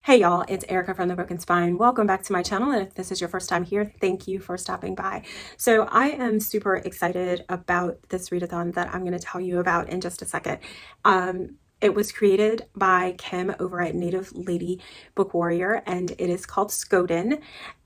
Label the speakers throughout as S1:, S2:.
S1: Hey y'all, it's Erica from The Broken Spine. Welcome back to my channel, and if this is your first time here, thank you for stopping by. So I am super excited about this readathon that I'm going to tell you about in just a second. It was created by Kim over at Native Lady Book Warrior, and it is called Skoden,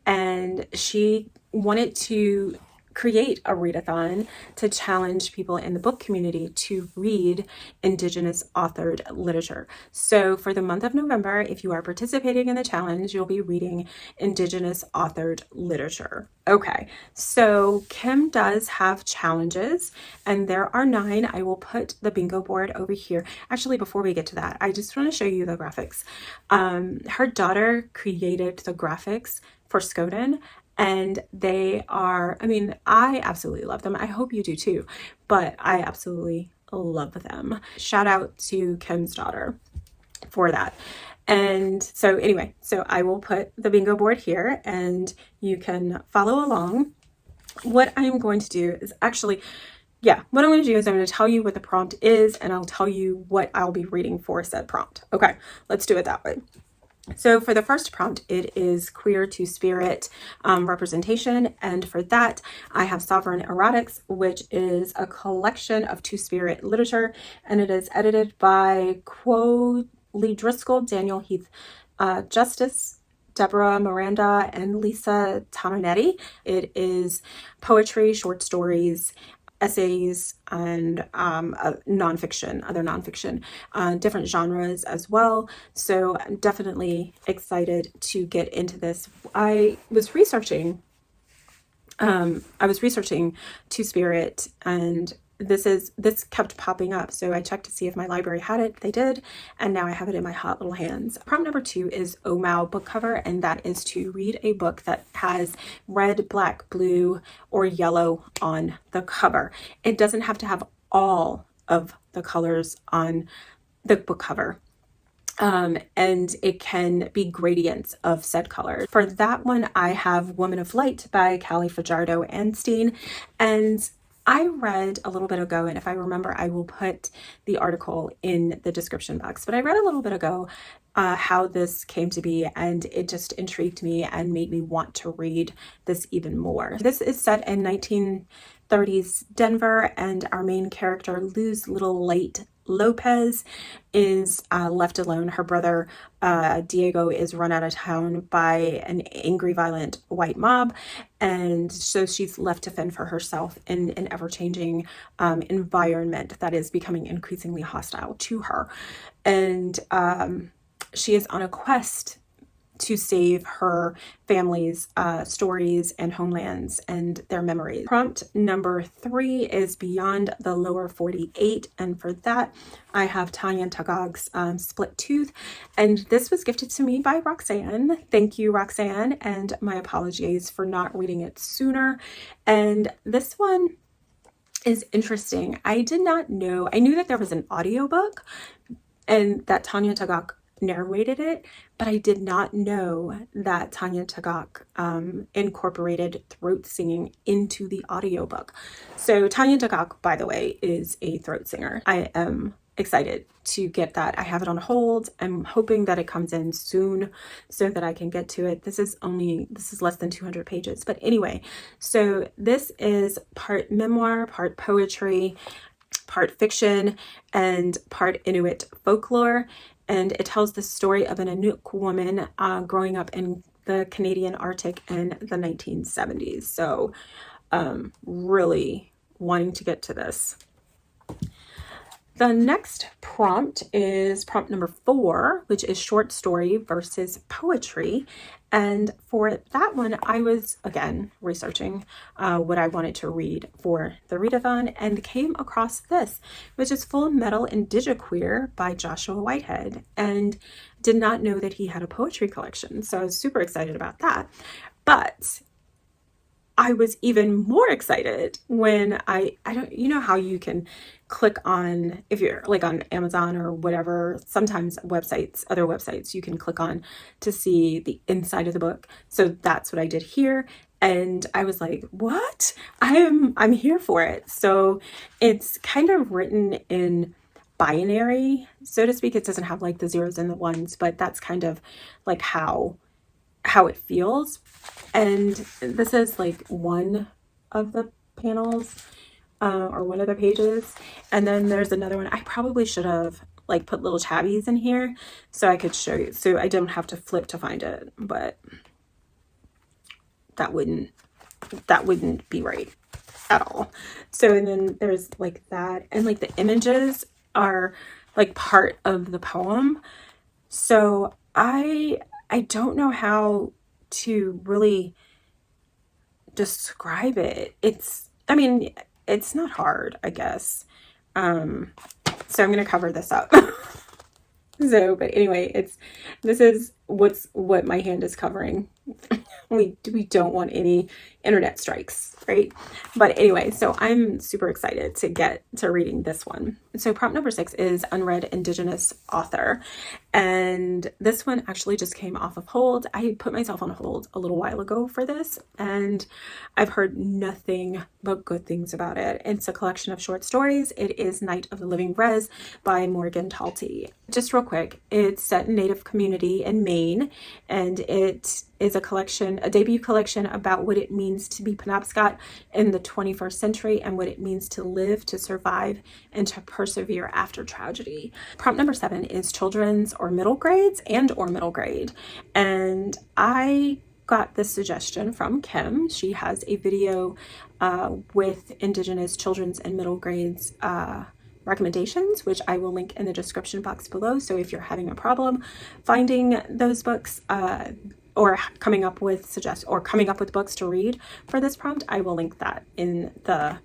S1: and she wanted to create a readathon to challenge people in the book community to read Indigenous authored literature. So for the month of November, if you are participating in the challenge, you'll be reading Indigenous authored literature. Okay, so Kim does have challenges, and there are 9. I will put the bingo board over here. Actually, before we get to that, I just want to show you the graphics. Her daughter created the graphics for Skoden, and they are, I mean, I absolutely love them. I hope you do too, but I absolutely love them. Shout out to Kim's daughter for that. And so anyway, so I will put the bingo board here and you can follow along. What I'm going to do is actually, what I'm going to do is I'm going to tell you what the prompt is, and I'll tell you what I'll be reading for said prompt. Okay, let's do it that way. So for the first prompt, it is queer two-spirit representation, and for that I have Sovereign Erotics, which is a collection of two-spirit literature, and it is edited by Lee Driscoll, Daniel Heath Justice, Deborah Miranda, and Lisa Tononetti. It is poetry, short stories, essays, and other nonfiction, different genres as well. So I'm definitely excited to get into this. I was researching Two-Spirit, and this kept popping up, so I checked to see if my library had it. They did, and now I have it in my hot little hands. Prompt number 2 is Omau book cover, and that is to read a book that has red, black, blue, or yellow on the cover. It doesn't have to have all of the colors on the book cover. And it can be gradients of said colors. For that one, I have Woman of Light by Callie Fajardo-Anstine, and I read a little bit ago, and if I remember, I will put the article in the description box, but I read a little bit ago how this came to be, and it just intrigued me and made me want to read this even more. This is set in 1930s Denver, and our main character, Luz Little Light Lopez, is left alone. Her brother Diego is run out of town by an angry, violent white mob, and so she's left to fend for herself in an ever-changing environment that is becoming increasingly hostile to her. And she is on a quest to save her family's stories and homelands and their memories. Prompt number 3 is Beyond the Lower 48, and for that I have Tanya Tagag's Split Tooth, and this was gifted to me by Roxanne. Thank you, Roxanne, and my apologies for not reading it sooner. And this one is interesting. I did not know, I knew that there was an audiobook and that Tanya Tagaq narrated it, but I did not know that Tanya Tagaq incorporated throat singing into the audiobook. So Tanya Tagaq, by the way, is a throat singer. I am excited to get that. I have it on hold. I'm hoping that it comes in soon so that I can get to it. This is less than 200 pages. But anyway, so this is part memoir, part poetry, part fiction, and part Inuit folklore. And it tells the story of an Inuk woman growing up in the Canadian Arctic in the 1970s. So really wanting to get to this. The next prompt is prompt number 4, which is short story versus poetry. And for that one, I was, again, researching what I wanted to read for the readathon and came across this, which is Full Metal Indigiqueer by Joshua Whitehead, and did not know that he had a poetry collection. So I was super excited about that. But I was even more excited when I don't, you know how you can click on, if you're like on Amazon or whatever, sometimes other websites, you can click on to see the inside of the book. So that's what I did here. And I was like, what? I'm here for it. So it's kind of written in binary, so to speak. It doesn't have like the zeros and the ones, but that's kind of like how it feels. And this is like one of the panels, or one of the pages, and then there's another one. I probably should have like put little tabbies in here so I could show you, so I don't have to flip to find it, but that wouldn't be right at all. So, and then there's like that, and like the images are like part of the poem. So I don't know how to really describe it. I mean, it's not hard, I guess. So I'm going to cover this up. So, but anyway, this is what my hand is covering. We don't want any internet strikes, right? But anyway, so I'm super excited to get to reading this one. So prompt number 6 is Unread Indigenous Author. And this one actually just came off of hold. I put myself on hold a little while ago for this, and I've heard nothing but good things about it. It's a collection of short stories. It is Night of the Living Res by Morgan Talty. Just real quick, it's set in Native community in Maine, and it is a debut collection about what it means to be Penobscot in the 21st century and what it means to live, to survive, and to persevere after tragedy. Prompt number 7 is children's or middle grades or middle grade. And I got this suggestion from Kim. She has a video with Indigenous children's and middle grades recommendations, which I will link in the description box below. So if you're having a problem finding those books, or coming up with books to read for this prompt, I will link that in the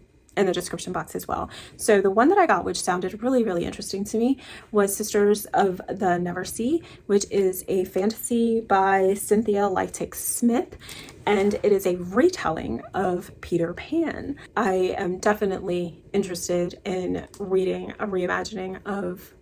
S1: description box as well. So the one that I got, which sounded really, really interesting to me, was Sisters of the Never Sea, which is a fantasy by Cynthia Lytix Smith, and it is a retelling of Peter Pan. I am definitely interested in reading a reimagining of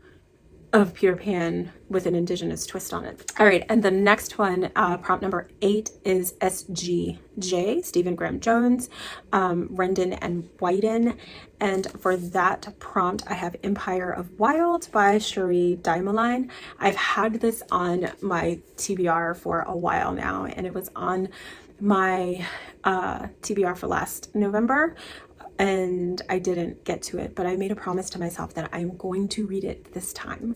S1: Peter Pan with an Indigenous twist on it. All right, and the next one, prompt number 8, is SGJ, Stephen Graham Jones, Rendon and Weiden. And for that prompt, I have Empire of Wild by Cherie Dimaline. I've had this on my TBR for a while now, and it was on my TBR for last November, and I didn't get to it, but I made a promise to myself that I'm going to read it this time.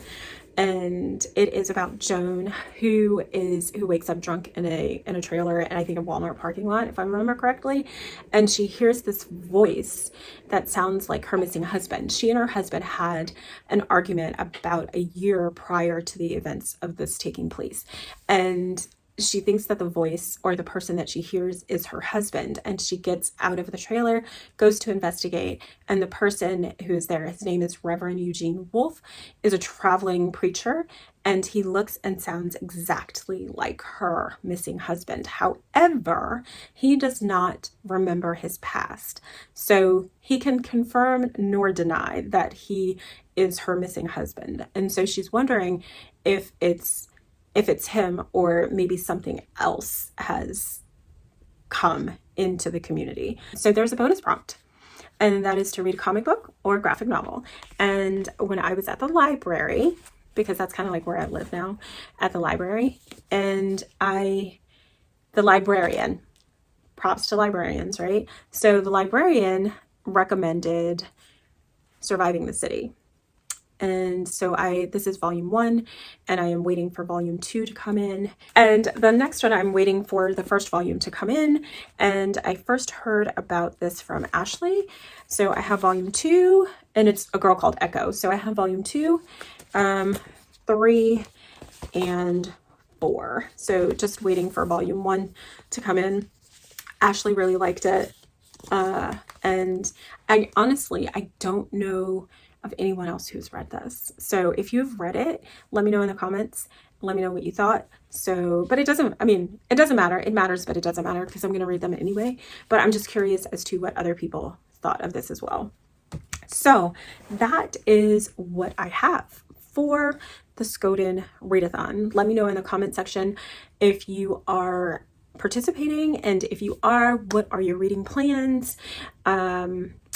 S1: And it is about Joan, who wakes up drunk in a trailer, and I think a Walmart parking lot, if I remember correctly, and she hears this voice that sounds like her missing husband. She and her husband had an argument about a year prior to the events of this taking place, and she thinks that the voice or the person that she hears is her husband, and she gets out of the trailer, goes to investigate, and the person who is there, his name is Reverend Eugene Wolfe, is a traveling preacher, and he looks and sounds exactly like her missing husband. However, he does not remember his past, so he can confirm nor deny that he is her missing husband. And so she's wondering if it's him, or maybe something else has come into the community. So there's a bonus prompt, and that is to read a comic book or a graphic novel. And when I was at the library, because that's kind of like where I live now, at the library, and the librarian, props to librarians, right? So the librarian recommended Surviving the City. And so this is volume 1, and I am waiting for volume 2 to come in. And the next one, I'm waiting for the first volume to come in. And I first heard about this from Ashley. So I have volume 2, and it's a girl called Echo. So I have volume 2, 3, and 4. So just waiting for volume 1 to come in. Ashley really liked it. And I don't know of anyone else who's read this. So if you've read it, let me know in the comments. Let me know what you thought. So, but it doesn't matter. It matters, but it doesn't matter because I'm going to read them anyway. But I'm just curious as to what other people thought of this as well. So that is what I have for the Skoden Readathon. Let me know in the comment section if you are participating, and if you are, what are your reading plans?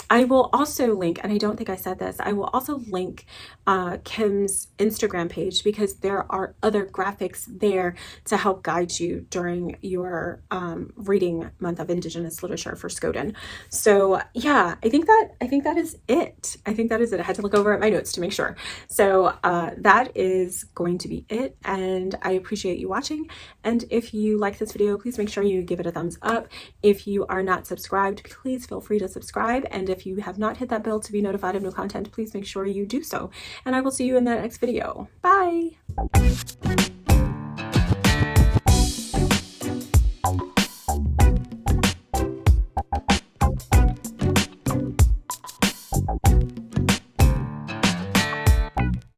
S1: I will also link, and I don't think I said this, I will also link Kim's Instagram page, because there are other graphics there to help guide you during your reading month of Indigenous literature for Skoden. So yeah, I think that is it. I think that is it. I had to look over at my notes to make sure. So that is going to be it, and I appreciate you watching. And if you like this video, please make sure you give it a thumbs up. If you are not subscribed, please feel free to subscribe. And if you have not hit that bell to be notified of new content, please make sure you do so. And I will see you in the next video. Bye!